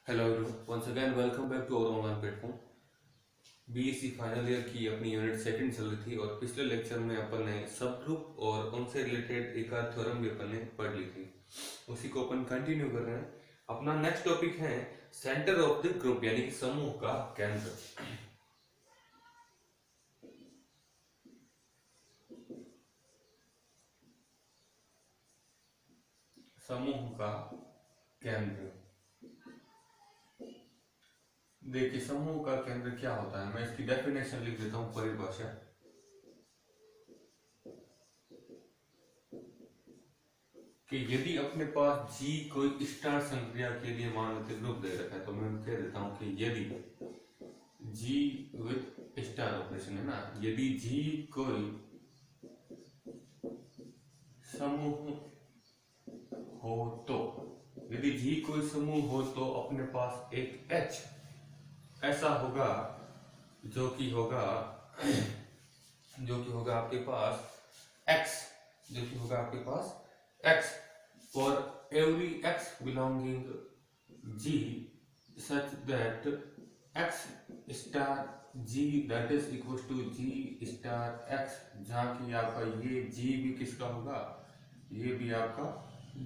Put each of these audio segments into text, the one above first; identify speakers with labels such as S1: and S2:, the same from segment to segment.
S1: Hello everyone, once again welcome back to our online platform. BSc final year की अपनी unit second चल रही थी और पिछले लेक्चर में अपन ने सब ग्रुप और उनसे रिलेटेड एक आध थ्योरम भी अपन ने पढ़ ली थी। उसी को अपन कंटिन्यू कर रहे हैं। अपना नेक्स्ट टॉपिक है सेंटर ऑफ द ग्रुप, यानी कि समूह का केंद्र। समूह का केंद्र। देखिए, समूह का केंद्र क्या होता है, मैं इसकी डेफिनेशन लिख देता हूं, परिभाषा। कि यदि अपने पास जी कोई स्टार संक्रिया के लिए मान लेते ग्रुप दे रखा है, तो मैं कह देता हूं कि यदि जी विद स्टार ऑपरेशन है ना, यदि जी कोई समूह हो तो, यदि जी कोई समूह हो तो अपने पास एक एच ऐसा होगा जो कि होगा आपके पास x, जो कि होगा आपके पास x for every x belonging g such that x star g that is equals to g star x, जहाँ की आपका ये g भी किसका होगा, ये भी आपका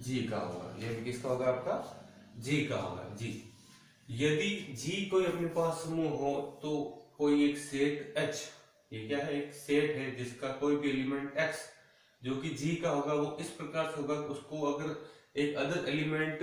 S1: g का होगा, ये भी किसका होगा, आपका g का होगा। g यदि G कोई अपने पास समूह हो तो कोई एक सेट H, ये क्या है, एक सेट है जिसका कोई भी एलिमेंट X जो कि G का होगा, वो इस प्रकार से होगा कि उसको अगर एक अदर एलिमेंट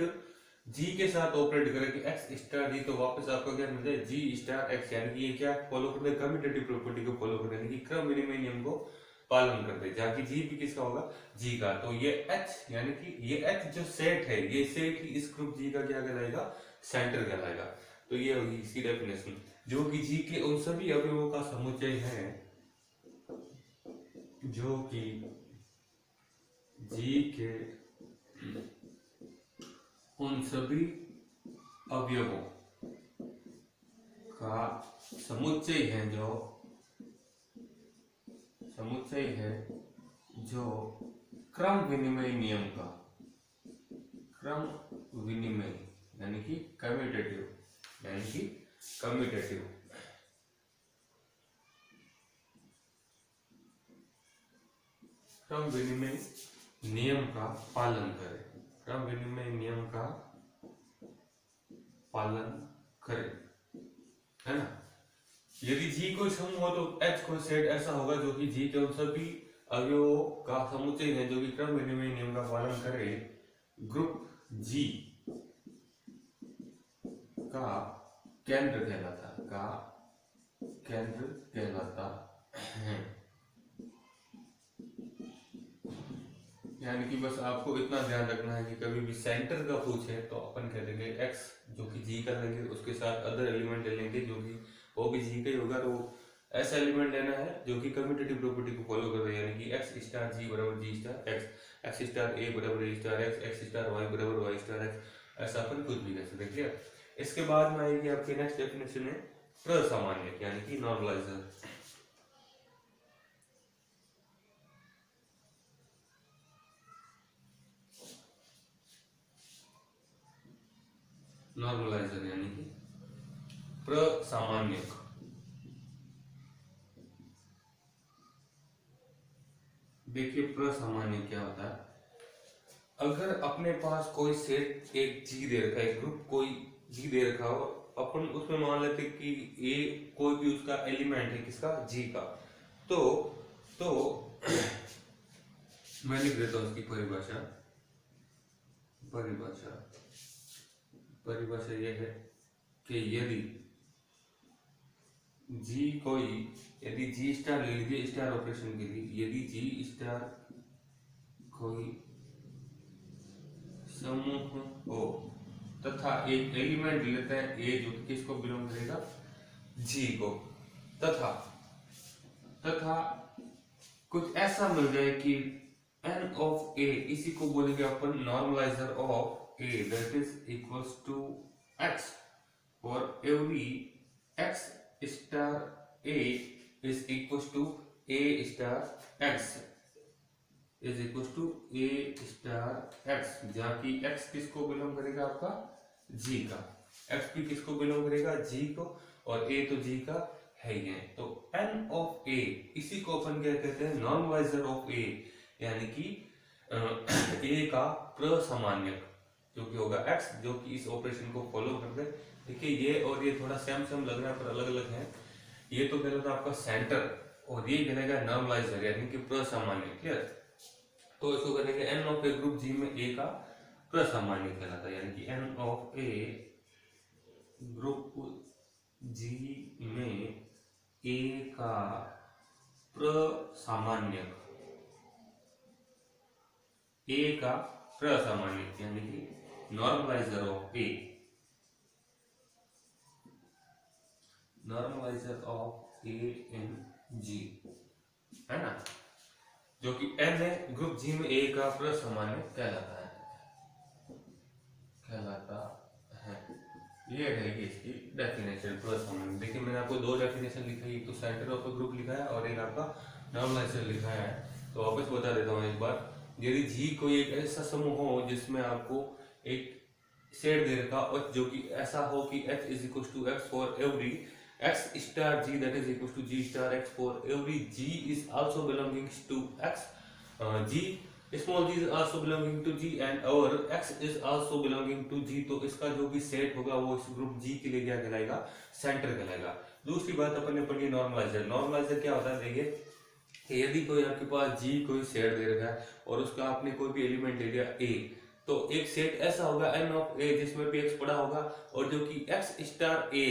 S1: G के साथ ऑपरेट करे कि X स्टार G, तो वापस आपको क्या मिल जाए, G स्टार X, यानी कि ये क्या फॉलो करते हैं, कम्यूटेटिव प्रॉपर्टी को फॉलो करते हैं, यानी कि क्रम विनिमय नियम को पालन करते हैं, जहाँ की G भी किसका होगा, G का। तो ये H, यानी कि ये H जो सेट है, ये सेट ही इस ग्रुप G का क्या कहलाएगा, सेंटर कहलाएगा। तो ये होगी इसकी डेफिनेशन, जो कि जी के उन सभी अवयवों का समुच्चय है, जो कि जी के उन सभी अवयवों का समुच्चय है, जो क्रम विनिमय नियम का, क्रम विनिमय यानी कि कम्यूटेटिव, क्रम विनिमय नियम का पालन करे, क्रम विनिमय नियम का पालन करे, है ना। यदि जी कोई समूह हो तो एच कोई सेट ऐसा होगा जो कि जी के उन सभी अवयवों का समुच्चय है, जो कि क्रम विनिमय नियम का पालन करे। ग्रुप जी का केंद्र कहलाता है। यानी कि बस आपको इतना ध्यान रखना है कि कभी भी सेंटर का पूछे तो अपन कह देंगे x, जो कि जी का लेंगे, उसके साथ अदर एलिमेंट ले लेंगे जो कि वो भी जी का ही होगा, तो ऐसा एलिमेंट लेना है जो कि कम्यूटेटिव प्रॉपर्टी को फॉलो कर रहे हैं, यानी कि x स्टार जी बराबर G star x, x star a बराबर a star x, x star y बराबर y स्टार x, ऐसा अपन कुछ भी कह सकते हैं। क्लियर। इसके बाद में आएगी आपकी नेक्स्ट डेफिनेशन है प्रसामान्य, यानी कि नॉर्मलाइजर। नॉर्मलाइजर यानी कि प्रसामान्यक। देखिए, प्रसामान्य क्या होता है, अगर अपने पास कोई सेट एक जी दे रखा है, ग्रुप कोई जी दे रखा हो, अपन उसमें मान लेते कि ए कोई भी उसका एलिमेंट है, किसका, जी का, तो मैं लिख देता हूं उसकी परिभाषा। परिभाषा यह है कि यदि जी स्टार ले लीजिए स्टार ऑपरेशन के लिए, यदि जी स्टार कोई समूह हो तथा एक एलिमेंट लेते हैं ए, जो किसको बिलोंग करेगा, जी को, तथा कुछ ऐसा मिल जाए कि n ऑफ ए, इसी को बोलेंगे अपन normaliser of A, that is equals to x for every x star a is equals to a star x is equals to a star x, जहाँ की x किसको बिलोंग करेगा, आपका g का। एक्स भी किसको बिलोंग करेगा, जी को, और ए तो जी का है ही है। तो एन ऑफ ए, इसी को अपन क्या कहते हैं, नॉर्मलाइजर ऑफ ए, यानी कि ए का प्रसामान्यक जो कि होगा एक्स, जो कि इस ऑपरेशन को फॉलो करते हैं। देखिए ये और ये थोड़ा सेम सेम लग रहा है पर अलग अलग है। ये तो कहलाता है आपका सेंटर और ये कहलाएगा नॉर्मलाइजर यानी कि प्रसामान्य। क्लियर? तो इसको करेंगे N of A group G में ए का प्रसामान्य कहलाता है, यानी कि N of A group G में ए का प्रसामान्यक, ए का प्रसामान्यक यानी कि normaliser of A, normaliser of A in G, है ना, जो कि एन है ग्रुप जी में ए का प्रसामान्यक कहलाता है, ये रहेगी इसकी डेफिनेशन प्रसामान्य। देखिए मैंने आपको दो डेफिनेशन लिखी है, एक तो सेंटर ऑफ ग्रुप लिखा है और एक आपका नॉर्मलाइजर लिखा है। तो वापस बता देता हूँ एक बार, यदि जी कोई एक ऐसा समूह हो जिसमें आपको एक सेट दे रखा और जो कि ऐसा हो कि h is equal to x for every x star g that is equal to g star x for every g is also belonging to x, g small g is also belonging to g and our x is also belonging to g। तो इसका जो भी set होगा वो इस group g के लिए क्या कहलाएगा, सेंटर कहलाएगा। दूसरी बात अपन ने पढ़ी नॉर्मलाइजर। नॉर्मलाइजर क्या होता है, देखिए यदि कोई आपके पास g कोई सेट दे रखा है और उसका आपने कोई भी एलिमेंट ले लिया a, तो एक सेट ऐसा होगा n ऑफ a जिसमें भी x पड़ा होगा और जो कि x स्टार a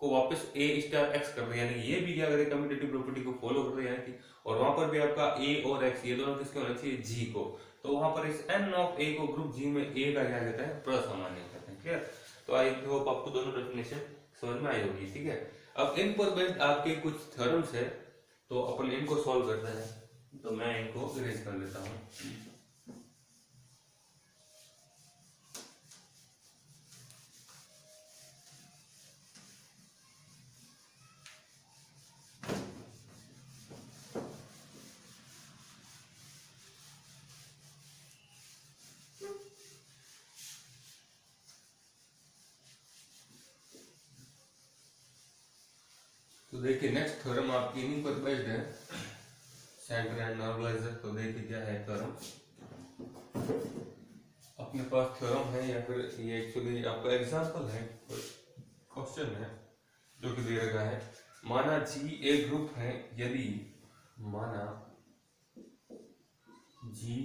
S1: को वापस a स्टार x कर रहे हैं, यानी ये भी क्या करें, कम्यूटेटिव प्रॉपर्टी को फॉलो कर रहे हैं, यानी कि और वहां पर भी आपका a और x ये दोनों किसके होना चाहिए, g को। तो वहां पर इस n ऑफ a को ग्रुप g में a का क्या कहते हैं, प्रसामान्य कहते हैं। क्लियर? तो आई होप आपको दोनों डेफिनेशन समझ में आई होगी। ठीक है, अब इन पर बेस्ड आपके कुछ थ्योरम्स है तो अपन इनको सॉल्व करते हैं। तो मैं इनको इरेज कर लेता हूँ। तो देखिए नेक्स्ट थ्योरम आपकी इन्हीं पर बेस्ड है, सेंटर एंड नॉर्मलाइजर। तो देखिए क्या है थ्योरम, अपने पास थ्योरम है या फिर ये एक्चुअली आपका एग्जांपल है, क्वेश्चन है जो कि दे रखा है। माना जी एक ग्रुप है, यदि माना जी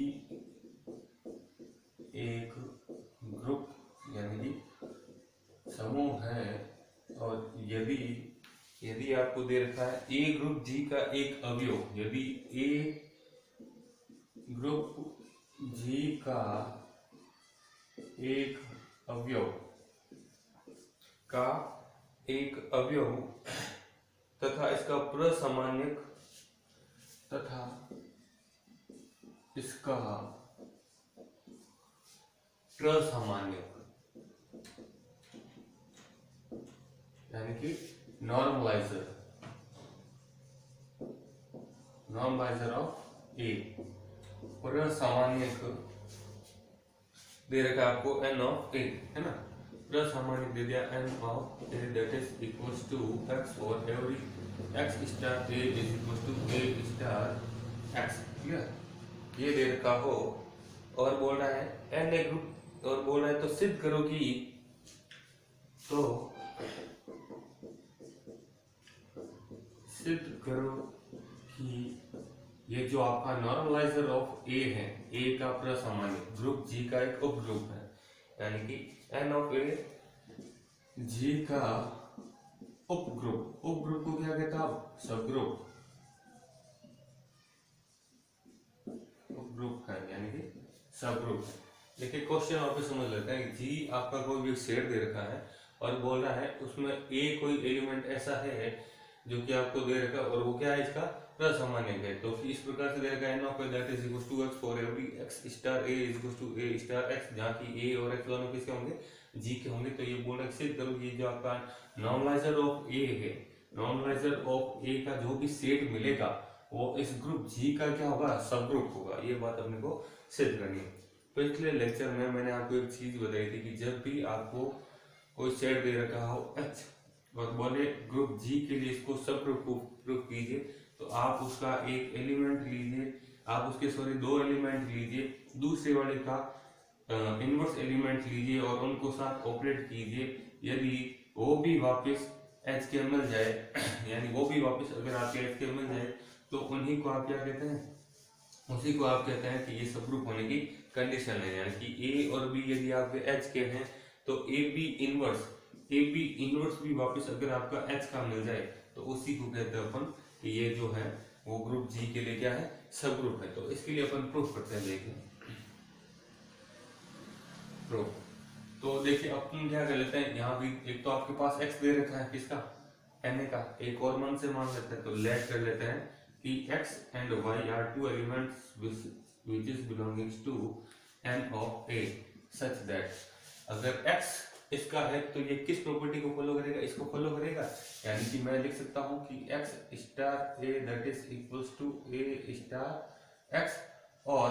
S1: एक ग्रुप यानी कि समूह है और यदि आपको दे रखा है ए ग्रुप जी का एक अवयव, यदि ए ग्रुप जी का एक अवयव तथा इसका प्रसामान्यक तथा इसका प्रसामान्यक यानी कि नॉर्मलाइजर ऑफ ए, प्रसामान्यक दे रखा आपको n ऑफ a, है ना, प्रसामान्यक दे दिया n of a that is equals to x for every x star a is equals to a star x। Clear? ये दे रखा हो और बोल रहा है n ए ग्रुप और बोल रहा है तो सिद्ध करो कि, तो सिद्ध करो कि ये जो आपका नॉर्मलाइजर ऑफ ए है, ए का प्रसामान्य ग्रुप जी का एक उप ग्रुप है, यानी कि एन ऑफ ए जी का उप ग्रुप को क्या कहता है, सब ग्रुप, उप ग्रुप है यानी कि सब ग्रुप है। देखिए क्वेश्चन वापस समझ लेते हैं। जी आपका कोई भी सेट दे रखा है और बोल रहा है उसमें ए कोई एलिमेंट ऐसा है जो कि आपको दे रखा और वो क्या है, इसका प्रसामान्यक है। तो इस प्रकार से दे रखा है n of a that is equal to x for every x star a is equal to a star x, जहाँ की a और x दोनों किसके होंगे, g के होंगे। तो ये बोल रहा है सिद्ध करो कि जो आपका नॉर्मलाइजर ऑफ a है, नॉर्मलाइजर ऑफ a का जो भी सेट मिलेगा वो इस ग्रुप g का क्या होगा, सब ग्रुप होगा। ये बात अपने को सिद्ध करनी है। पिछले लेक्चर में मैंने आपको एक चीज बताई थी कि जब भी आपको कोई सेट दे रखा हो H और बोले ग्रुप जी के लिए इसको सब प्रूफ कीजिए, तो आप उसका एक एलिमेंट लीजिए, आप उसके सॉरी दो एलिमेंट लीजिए, दूसरे वाले का इनवर्स एलिमेंट लीजिए और उनको साथ ऑपरेट कीजिए। यदि वो भी वापस एच के मिल जाए यानी वो भी वापस अगर आपके एच के मिल जाए तो उन्हीं को आप क्या कहते हैं, उसी को आप कहते हैं कि ये सब ग्रुप होने की कंडीशन है। यानी कि ए और बी यदि आपके एच के हैं तो ए बी इनवर्स भी वापस अगर आपका एच का मिल जाए तो उसी को कहते हैं अपन कि ये जो है वो ग्रुप जी के लिए क्या है, सब ग्रुप है। तो इसके लिए अपन प्रूफ करते हैं, देखिए प्रूफ। तो देखिए अपन क्या कर लेते हैं, यहाँ भी एक तो आपके पास x दे रखा है किसका, n का, एक और मन से मान लेते हैं, तो लेट कर लेते हैं कि x and y are two elements which is belongs to n of a such that अगर x इसका है तो ये किस प्रॉपर्टी को फॉलो करेगा, इसको फॉलो करेगा। यानी कि मैं लिख सकता हूँ कि x star a that is equals to a star x, और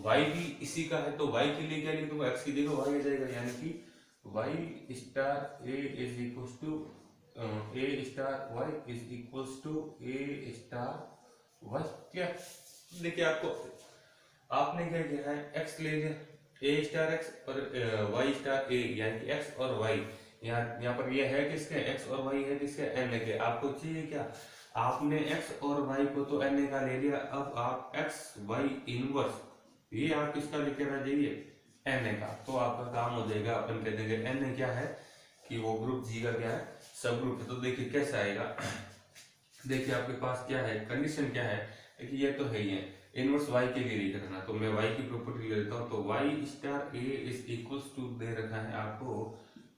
S1: y भी इसी का है तो y के लिए क्या लिख दूंगा, x की जगह y आ जाएगा। यानी कि y star a is equals to a star y is equals to a star y। क्या देखिए आपने क्या किया है, x ले लिया a स्टार x और y स्टार a, यानी कि x और y यहाँ पर ये है किसके, x और y है किसके, n के। आपको चाहिए क्या, आपने x और y को तो n का ले लिया, अब आप x y इनवर्स ये आप किसका लेके आ जाइए, n का, तो आपका काम हो जाएगा। अपन कह देंगे n क्या है कि वो ग्रुप जी का क्या है, सब ग्रुप है। तो देखिए कैसा आएगा, देखिए आपके पास क्या है, कंडीशन क्या है कि ये तो है ही है, इनवर्स y के लिए लेकर आना, तो मैं y की प्रॉपर्टी ले लेता हूँ। तो y star a is equals to दे रखा है आपको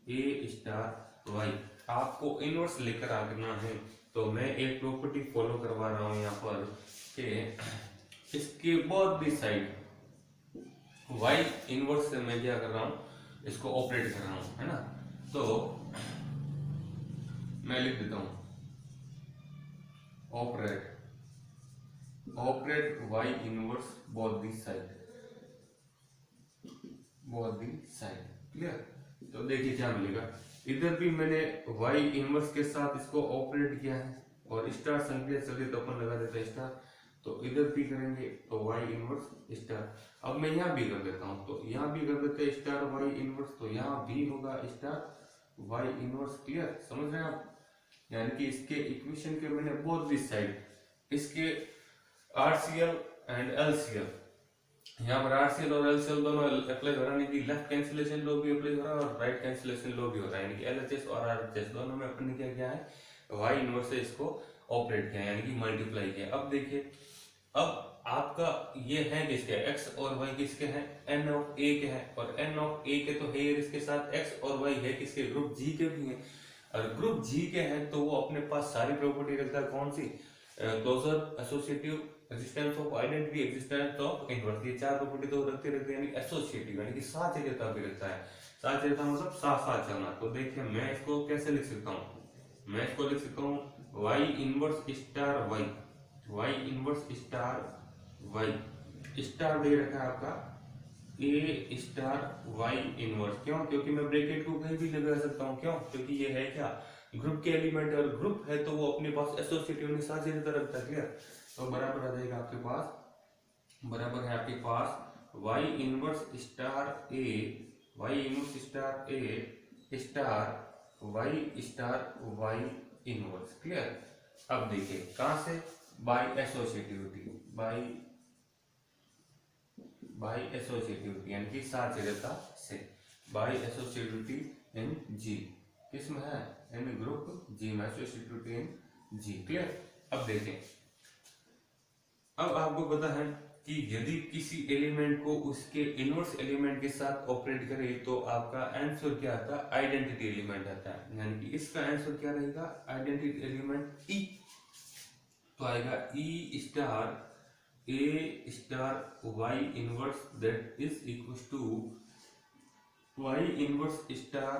S1: a स्टार y, आपको इनवर्स लेकर आना है। तो मैं एक प्रॉपर्टी फॉलो करवा रहा हूँ यहाँ पर कि इसके both the side y inverse से मैं क्या कर रहा हूँ, इसको ऑपरेट कर रहा हूँ, है ना। तो मैं लिख देता हूँ operate y inverse both the side, clear. तो देखिए क्या मिलेगा, इधर भी मैंने y इनवर्स के साथ इसको ऑपरेट किया है और स्टार संख्या चलिए तो अपन लगा देते हैं स्टार, तो इधर भी करेंगे तो y इनवर्स स्टार। अब मैं यहाँ भी कर देता हूँ, तो यहाँ भी कर देते हैं स्टार y इनवर्स, तो यहाँ भी होगा स्टार y इनवर्स, क्लियर, समझ रहे हैं आप। यानी कि इसके इक्वेशन के मैंने बोथ दिस साइड, इसके RCL एंड LCL, यहाँ पर RCL और LCL दोनों अप्लाई हो रहा है, यानी कि लेफ्ट कैंसिलेशन लॉ भी अप्लाई हो रहा है और राइट कैंसिलेशन लॉ भी हो रहा है, यानी कि LHS और RHS दोनों में अपन ने क्या किया है, y इनवर्स से इसको ऑपरेट किया, यानी कि मल्टीप्लाई किया। अब देखिए, अब आपका ये है किसके, x और y किसके हैं, n ऑफ a के हैं, और n ऑफ a के तो है इसके साथ x और y है किसके, ग्रुप g के भी हैं। और ग्रुप g के हैं तो वो अपने पास सारी प्रॉपर्टी रखता है, कौन सी, closure, associative, existence of identity, existence of inverse, ये चार प्रॉपर्टी तो रखते रहते हैं। यानी एसोसिएटिव यानी कि साथ चलता भी रहता है, साथ चलता मतलब साथ साथ चलना। तो देखिए मैं इसको कैसे लिख सकता हूँ, मैं इसको लिख सकता हूँ y inverse star y, y inverse star y, star दे रखा है आपका a स्टार y इनवर्स, क्यों, क्योंकि मैं ब्रैकेट को कहीं भी लगा सकता हूँ, क्यों, क्योंकि ये है क्या, ग्रुप के एलिमेंट है, और ग्रुप है तो वो अपने पास एसोसिएटिव ने साथ जैसा रखता है, क्लियर। तो बराबर आ जाएगा आपके पास, बराबर है आपके पास y inverse star a, y inverse star a star y star y inverse, clear. अब देखिए कहां से, बाय एसोसिएटिविटी, बाय एसोसिएटिविटी यानी कि साथ जड़ता से, बाय एसोसिएटिविटी इन जी, किसमें है, इन ग्रुप जी में, एसोसिएटिविटी इन जी, क्लियर। अब देखें, अब आपको पता है कि यदि किसी एलिमेंट को उसके इनवर्स एलिमेंट के साथ ऑपरेट करे तो आपका आंसर क्या आता है, आइडेंटिटी एलिमेंट आता है। यानी कि इसका आंसर क्या रहेगा, आइडेंटिटी एलिमेंट ई, तो आएगा E star A star Y inverse that is equal to Y inverse star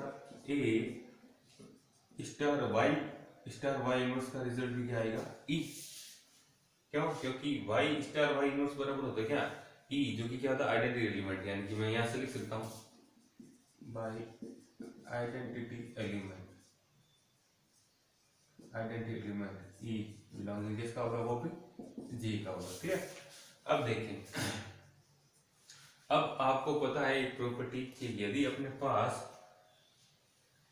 S1: A star Y inverse का रिजल्ट भी क्या आएगा, ई, क्यों, क्योंकि y स्टार y इनवर्स बराबर होता है क्या, e, जो कि क्या होता है, आइडेंटिटी एलिमेंट। यानी कि मैं यहां से लिख सकता हूं बाय आइडेंटिटी एलिमेंट ई बिलोंगिंग किसका होगा, वो भी जी का होगा। क्लियर। अब देखें, अब आपको पता है एक प्रॉपर्टी कि यदि अपने पास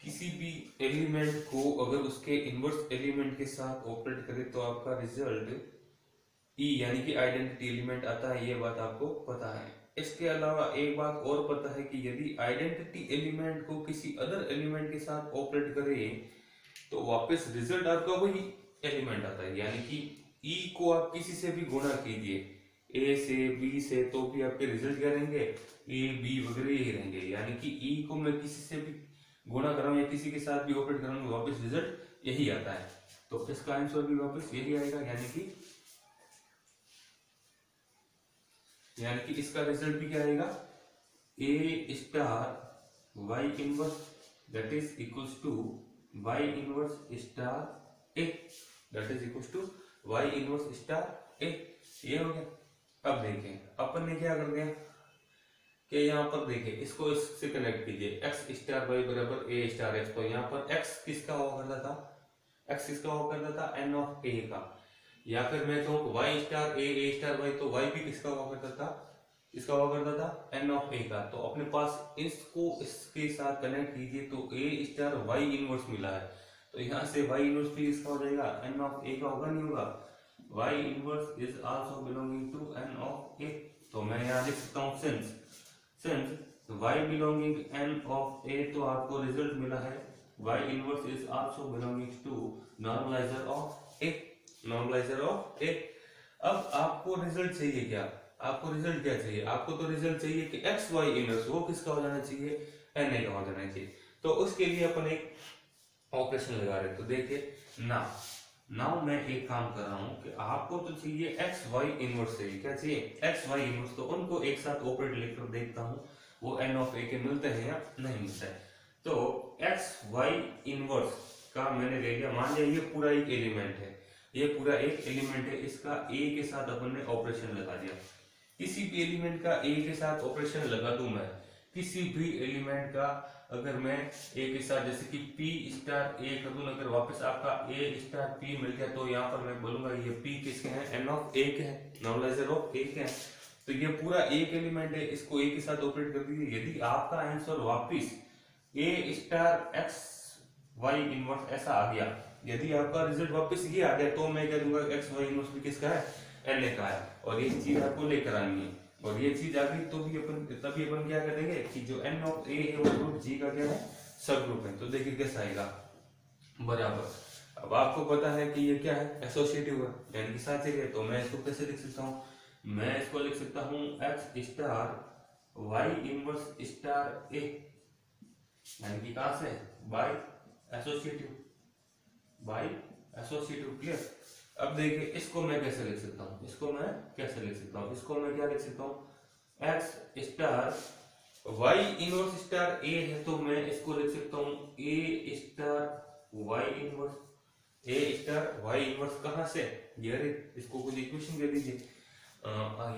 S1: किसी भी एलिमेंट को अगर उसके इनवर्स एलिमेंट के साथ ऑपरेट करें तो आपका रिजल्ट ई यानी कि आइडेंटिटी एलिमेंट आता है, ये बात आपको पता है। इसके अलावा एक बात और पता है कि यदि आइडेंटिटी एलिमेंट को किसी अदर एलिमेंट के साथ ऑपरेट करे तो वापस रिजल्ट आपका वही एलिमेंट आता है। यानी कि ई को आप किसी से भी गुणा कीजिए, ए से बी से, तो भी आपके रिजल्ट क्या रहेंगे, ए बी वगैरह यही रहेंगे। यानी कि ई को मैं किसी से भी गुणा कर रहा हूं या किसी के साथ भी ऑपरेट कर रहा हूं, वापस रिजल्ट यही आता है। तो इसका आंसर भी वापस यही आएगा। यानी कि इसका रिजल्ट भी क्या आएगा, A star Y inverse that is equals to Y inverse star A, that is equals to Y inverse star A. ये हो गया। अब देखें अपन ने क्या कर दिया कि यहाँ पर देखें, इसको इससे कनेक्ट कीजिए, एक्स स्टार वाई बराबर ए स्टार एक्स। तो यहाँ पर एक्स किसका हुआ करता था, एक्स किसका हुआ करता था, एन ऑफ ए का। या फिर मैं कहूँ Y star A star Y, तो वाई भी किसका हुआ करता था, इसका हुआ करता था एन ऑफ ए का। तो अपने पास इसको इसके साथ कनेक्ट कीजिए तो ए स्टार वाई इनवर्स मिला है। तो यहाँ से वाई इनवर्स भी इसका हो जाएगा, एन ऑफ ए का होगा, नहीं होगा। Y inverse is also belonging to N of A. तो मैं यहाँ लिख सकता हूँ since y belonging n of a, तो आपको रिजल्ट मिला है y inverse is also belonging to normaliser of a, normaliser of a। अब आपको रिजल्ट चाहिए क्या, आपको रिजल्ट क्या चाहिए, आपको तो रिजल्ट चाहिए कि एक्स वाई इनवर्स वो किसका हो जाना चाहिए, एन ए का हो जाना चाहिए। तो उसके लिए अपन एक ऑपरेशन लगा रहे। तो देखिए नाउ मैं एक काम कर रहा हूं कि आपको तो चाहिए एक्स वाई इनवर्स चाहिए, क्या चाहिए, एक्स वाई इनवर्स। तो उनको एक साथ ऑपरेट लेकर देखता हूं वो एन ऑफ ए के मिलते हैं या नहीं मिलते हैं। तो एक्स वाई इनवर्स का मैंने ले लिया, मान लिया ये पूरा एक एलिमेंट है, ये पूरा एक एलिमेंट है, इसका ए के साथ अपन ने ऑपरेशन लगा दिया। किसी भी एलिमेंट का ए के साथ ऑपरेशन लगा दूं मैं, किसी भी एलिमेंट का अगर मैं ए के साथ जैसे कि पी स्टार ए कर दूं, अगर वापस आपका ए स्टार पी मिल गया तो यहाँ पर मैं बोलूंगा ये पी किसके हैं, एन ऑफ ए के हैं, नॉर्मलाइजर ऑफ ए के हैं। तो ये पूरा एक एलिमेंट है, इसको ए के साथ ऑपरेट कर दीजिए। यदि आपका आंसर वापिस ए स्टार एक्स वाई इनवर्स ऐसा आ गया, यदि आपका रिजल्ट वापस ये आ गया तो मैं कह दूंगा एक्स वाई इनवर्स भी किसका है, एन ए का है। और ये चीज आपको लेकर आनी है, और ये चीज आ गई तो भी अपन तभी अपन क्या करेंगे कि जो एन ऑफ ए है वो ग्रुप जी का क्या है, सब ग्रुप है। तो देखिए कैसा आएगा, बराबर। अब आपको पता है कि ये क्या है, एसोसिएटिव है यानी कि साथ है। तो मैं इसको कैसे लिख सकता हूँ, मैं इसको लिख सकता हूँ X star Y inverse star A, यानी कि कहां से, by associative, by associative. Clear. अब देखिए इसको मैं कैसे लिख सकता हूँ, इसको मैं कैसे लिख सकता हूँ, इसको मैं क्या लिख सकता हूँ, X star Y inverse star A है, तो मैं इसको लिख सकता हूँ A star Y inverse, A star Y inverse कहाँ से, ये इसको कुछ इक्वेशन दे दीजिए।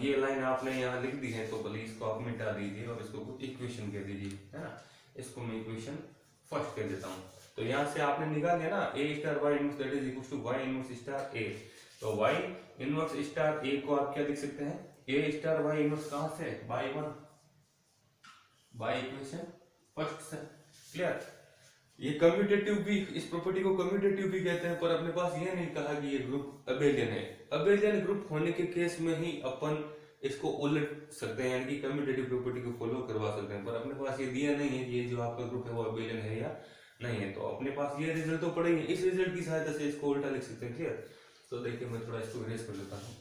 S1: ये लाइन आपने यहाँ लिख दी है तो भले इसको आप मिटा दीजिए और इसको कुछ इक्वेशन कह दीजिए, है ना। इसको मैं इक्वेशन फर्स्ट कर देता हूँ। तो यहाँ से आपने निकाल लिया ना A star Y inverse that is equal to Y inverse star A. तो वाई इनवर्स स्टार ए को आप क्या लिख सकते हैं, ए स्टार वाई इनवर्स कहाँ से, by one, by equation first से। क्लियर। ये कम्यूटेटिव भी, इस प्रॉपर्टी को कम्यूटेटिव भी कहते हैं, पर अपने पास ये नहीं कहा कि ये ग्रुप अबेलियन है। अबेलियन ग्रुप होने के केस में ही अपन इसको उलट सकते हैं, यानी कि कम्यूटेटिव प्रॉपर्टी को फॉलो करवा सकते हैं। पर अपने पास ये दिया नहीं है कि ये जो आपका ग्रुप है वो अबेलियन है या नहीं है। तो अपने पास ये रिजल्ट तो पड़ेंगे, इस रिजल्ट की सहायता से इसको उल्टा लिख सकते हैं। क्लियर। तो देखिए मैं थोड़ा इसको इरेज कर लेता हूँ।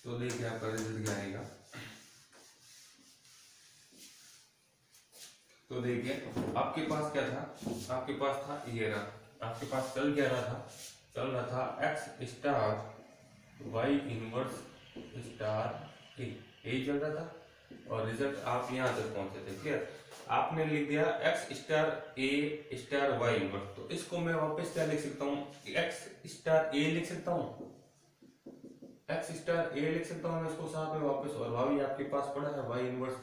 S1: तो देखिए आपका रिजल्ट क्या आएगा। तो देखिए आपके पास क्या था, आपके पास था ये रहा, आपके पास चल क्या रहा था, चल रहा था X star Y inverse star A, यही चल रहा था और रिजल्ट आप यहाँ तक पहुंचे थे। क्लियर? आपने लिख दिया x star A star Y inverse, तो इसको मैं वापस क्या लिख सकता हूँ, एक्स स्टार ए लिख सकता हूँ, एक्स स्टार ए लिख सकता हूँ मैं इसको साथ में वापस, और वाई आपके पास पड़ा है वाई इनवर्स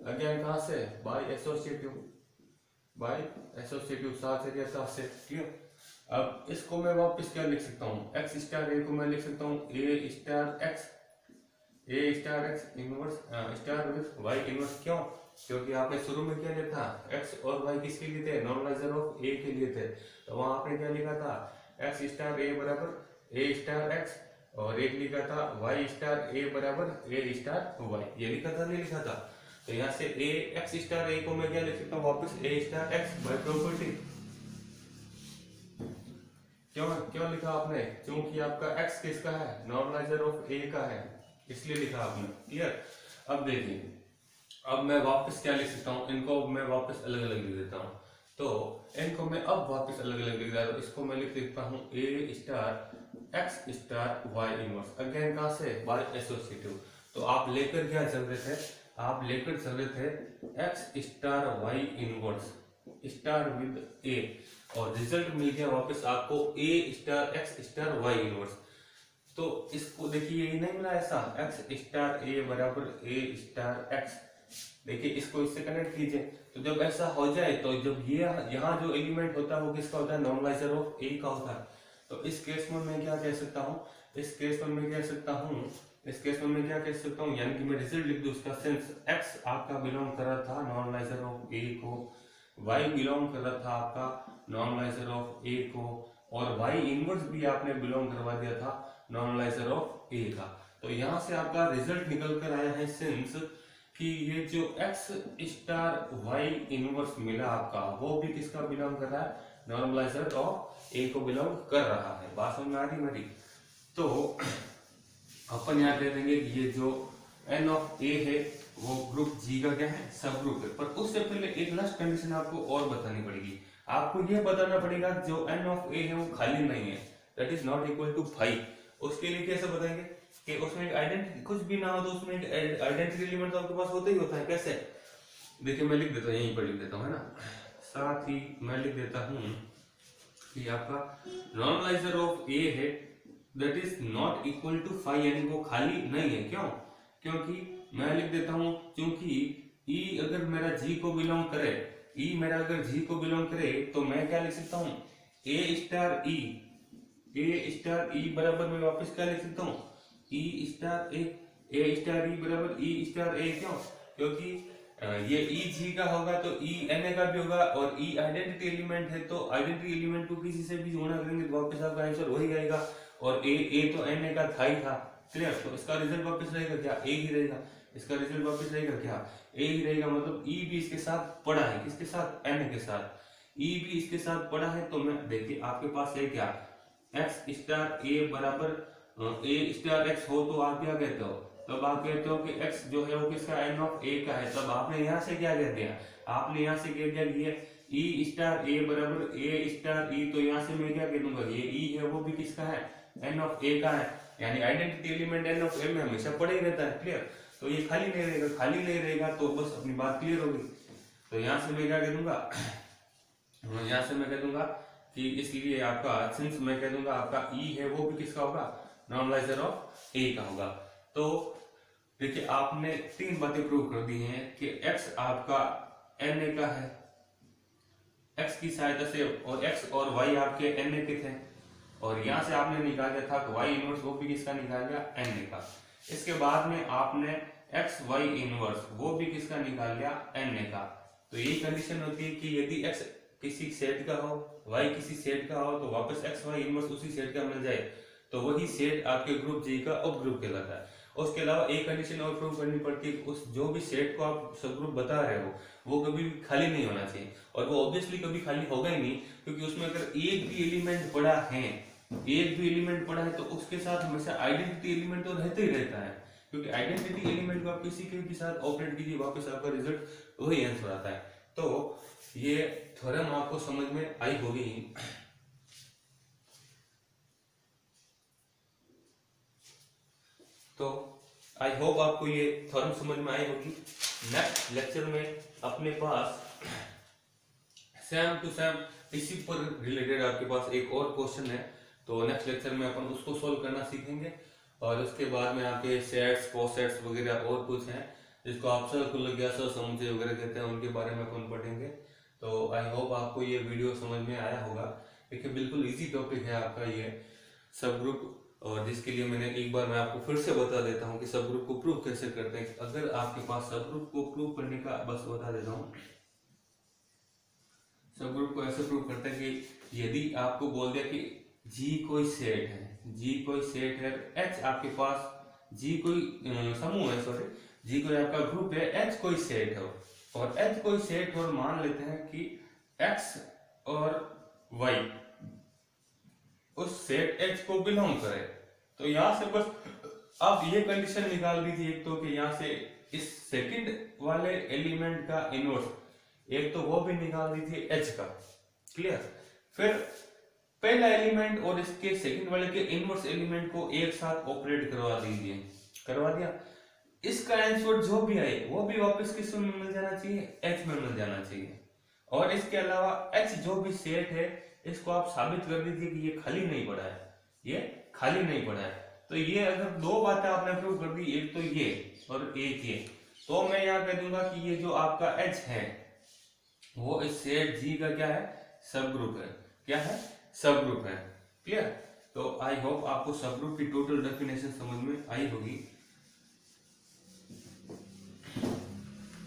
S1: अगेन कहाँ से, बाय एसोसिएटिव साथ से क्या साथ से। ठीक, अब इसको मैं वापस क्या लिख सकता हूँ, एक्स स्टार ए को मैं लिख सकता हूँ A star X inverse star with Y inverse. क्यों? क्योंकि आपने शुरू में क्या लिखा था, एक्स और वाई किसके लिए थे, नॉर्मलाइजर ऑफ ए के लिए थे, तो वहां आपने क्या लिखा था, एक्स स्टार ए बराबर ए स्टार एक्स, और एक लिखा था वाई स्टार ए बराबर ए स्टार वाई, ये लिखा था नहीं लिखा था। तो यहाँ से ए एक्स स्टार ए को मैं क्या लिख सकता हूँ वापस ए स्टार एक्स बाय प्रॉपर्टी। क्यों लिखा आपने, क्योंकि आपका एक्स किसका है, नॉर्मलाइजर ऑफ ए का है, इसलिए लिखा आपने। क्लियर? अब देखिए, अब मैं वापस क्या लिख सकता हूँ, इनको मैं वापस अलग अलग लिख देता हूँ, तो इनको मैं अब वापस अलग अलग लिख देता हूँ। इसको मैं लिख देता हूँ A star X star Y inverse again कहाँ से, बाय एसोसिएटिव। तो आप लेकर क्या चल रहे थे, आप लेकर चल रहे थे X star Y inverse star with A, और रिजल्ट मिल गया वापस आपको A star X star Y inverse. तो इसको देखिए, ये नहीं मिला ऐसा, एक्स स्टार ए बराबर ए स्टार एक्स, देखिए इसको इससे कनेक्ट कीजिए। तो जब ऐसा हो जाए, तो जब ये यहाँ जो एलिमेंट होता है वो किसका होता है, नॉर्मलाइजर ऑफ ए का होता है। तो इस केस में मैं क्या कह सकता हूँ, इस केस में मैं कह सकता हूँ, यानी कि मैं रिजल्ट लिख दूं उसका, सिंस एक्स आपका बिलोंग कर रहा था नॉर्मलाइजर ऑफ ए को, वाई बिलोंग कर रहा था आपका नॉर्मलाइजर ऑफ ए को, और वाई इनवर्स भी आपने बिलोंग करवा दिया था नॉर्मलाइजर ऑफ ए का। तो यहाँ से आपका रिजल्ट निकल कर आया है सिंस कि ये जो एक्स स्टार वाई इनवर्स मिला आपका, वो भी किसका बिलोंग कर रहा है, नॉर्मलाइजर ऑफ ए को बिलोंग कर रहा है। बात समझ में आ रही मेरी? तो अपन यहाँ कह देंगे कि ये जो एन ऑफ ए है वो ग्रुप जी का क्या है, सब ग्रुप है। पर उससे पहले एक लास्ट कंडीशन आपको और बतानी पड़ेगी, आपको ये बताना पड़ेगा जो एन ऑफ ए है वो खाली नहीं है, that is not equal to 5। उसके लिए कैसे बताएंगे कि उसमें एक आइडेंटिटी कुछ भी ना हो तो उसमें एक आइडेंटिटी एलिमेंट तो आपके पास होता ही होता है। कैसे? देखिए मैं लिख देता हूँ, यहीं पर लिख देता हूँ, है ना, साथ ही मैं लिख देता हूँ कि आपका नॉर्मलाइजर ऑफ ए है that is not equal to 5, यानी वो खाली नहीं है। क्यों? क्योंकि मैं लिख देता हूँ, क्योंकि ई अगर मेरा जी को बिलोंग करे, ई मेरा अगर जी को बिलोंग करे, तो मैं क्या लिख सकता हूँ, ए स्टार ई बराबर मैं वापस क्या लिख सकता हूँ, ई स्टार ई बराबर ई स्टार ए। क्यों? क्योंकि ये ई जी का होगा तो ई एन ए का भी होगा, और ई आइडेंटिटी एलिमेंट है, तो आइडेंटिटी एलिमेंट को किसी से भी गुणा करेंगे तो वापस आपका आंसर वही आएगा, और ए तो एन ए का था ही था। क्लियर? तो इसका रिजल्ट वापस रहेगा क्या, ए ही रहेगा, इसका रिजल्ट वापस रहेगा क्या, ए ही रहेगा। मतलब ई भी इसके साथ पड़ा है, किसके साथ, एन के साथ, ई भी इसके साथ पड़ा है। तो मैं देखिए आपके पास है क्या, एक्स स्टार ए बराबर ए स्टार एक्स हो, तो आप क्या कहते हो, तब आप कहते हो कि एक्स जो है वो किसका, एन ऑफ ए का है। तब आपने यहाँ से क्या कह दिया, आपने यहाँ से कह दिया कि ये ई स्टार ए बराबर ए स्टार ई, तो यहाँ से मैं क्या कह दूंगा, ये ई है वो भी किसका है, एन ऑफ ए का है, यानी आइडेंटिटी एलिमेंट एन ऑफ ए में हमेशा पड़े ही रहता है। क्लियर? तो ये खाली नहीं रहेगा, तो बस अपनी बात क्लियर होगी। तो यहाँ से मैं क्या कह दूंगा, यहाँ से मैं कह दूंगा कि इसलिए आपका सिंस मैं कह दूंगा आपका ई है वो भी किसका होगा, नॉर्मलाइजर ऑफ ए का होगा। तो देखिए आपने 3 बातें प्रूव कर दी हैं कि एक्स आपका एन ए का है, एक्स की सहायता से, और एक्स और वाई आपके एन ए के थे, और यहां से आपने निकाल दिया था कि वाई इनवर्स वो भी किसका निकाल लिया, एन ए का। इसके बाद में आपने एक्स वाई इनवर्स वो भी किसका निकाल लिया, एन ए का। तो यही कंडीशन होती है कि यदि एक्स किसी सेट का हो, वाई किसी सेट का हो, तो वापस एक्स वाई इनवर्स उसी सेट का मिल जाए, तो वही सेट आपके ग्रुप जी का उप ग्रुप कहलाता है। उसके अलावा एक कंडीशन और प्रूव करनी पड़ती है, उस जो भी सेट को आप सब ग्रुप बता रहे हो वो कभी भी खाली नहीं होना चाहिए, और वो ऑब्वियसली कभी खाली होगा ही नहीं, क्योंकि उसमें अगर एक भी एलिमेंट पड़ा है तो उसके साथ हमेशा आइडेंटिटी एलिमेंट तो रहता ही रहता है, क्योंकि आइडेंटिटी एलिमेंट को आप किसी के भी साथ ऑपरेट कीजिए, वापस आपका रिजल्ट वही आंसर आता है। तो ये थ्योरम आपको समझ में आई होगी। तो आई होप आपको ये थ्योरम समझ में आई होगी। नेक्स्ट लेक्चर में अपने पास सेम टू सेम इसी पर रिलेटेड आपके पास एक और क्वेश्चन है, तो नेक्स्ट लेक्चर में अपन उसको सोल्व करना सीखेंगे। और उसके बाद में आपके सेट्स कोसेट्स वगैरह और कुछ हैं जिसको आप सर्कुलर या सहसमुच्चय वगैरह कहते हैं, उनके बारे में अपन पढ़ेंगे। तो आई होप आपको ये वीडियो समझ में आया होगा। देखिए बिल्कुल इजी टॉपिक है आपका ये सब ग्रुप, और जिसके लिए मैंने एक बार मैं आपको फिर से बता देता हूँ कि सब ग्रुप को प्रूव कैसे करते हैं। अगर आपके पास सब ग्रुप को प्रूव करने का, बस बता देता हूँ, सब ग्रुप को ऐसे प्रूव करते हैं कि यदि आपको बोल दिया कि जी कोई सेट है, जी कोई सेट है, एच आपके पास जी कोई समूह है, सॉरी जी कोई आपका ग्रुप है, एच कोई सेट है, और एच कोई सेट और मान लेते हैं कि एक्स और वाई उस सेट एच को बिलोंग करे, तो यहां से बस आप ये कंडीशन निकाल दीजिए एक तो कि यहां से इस सेकंड वाले एलिमेंट का इनवर्स, एक तो वो भी निकाल दीजिए एच का, क्लियर। फिर पहला एलिमेंट और इसके सेकंड वाले के इनवर्स एलिमेंट को एक साथ ऑपरेट करवा दीजिए, करवा दिया, इसका आंसर जो भी आए वो भी वापस किस में मिल जाना चाहिए, एच में मिल जाना चाहिए। और इसके अलावा एच जो भी सेट है इसको आप साबित कर दीजिए कि ये खाली नहीं पड़ा है, ये खाली नहीं पड़ा है। तो ये अगर दो बातें आपने प्रूव कर दी, एक तो ये और एक ये, तो मैं यहाँ कह दूंगा कि ये जो आपका एच है वो इस सेट जी का क्या है, सब ग्रुप है, क्या है, सब ग्रुप है, क्लियर। तो आई होप आपको सब ग्रुप की टोटल डेफिनेशन समझ में आई होगी।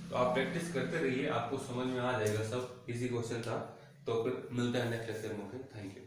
S1: तो आप प्रैक्टिस करते रहिए, आपको समझ में आ जाएगा सब, इजी क्वेश्चन था। तो फिर मिलता है नेक्स्ट लेक्चर में। Thank you.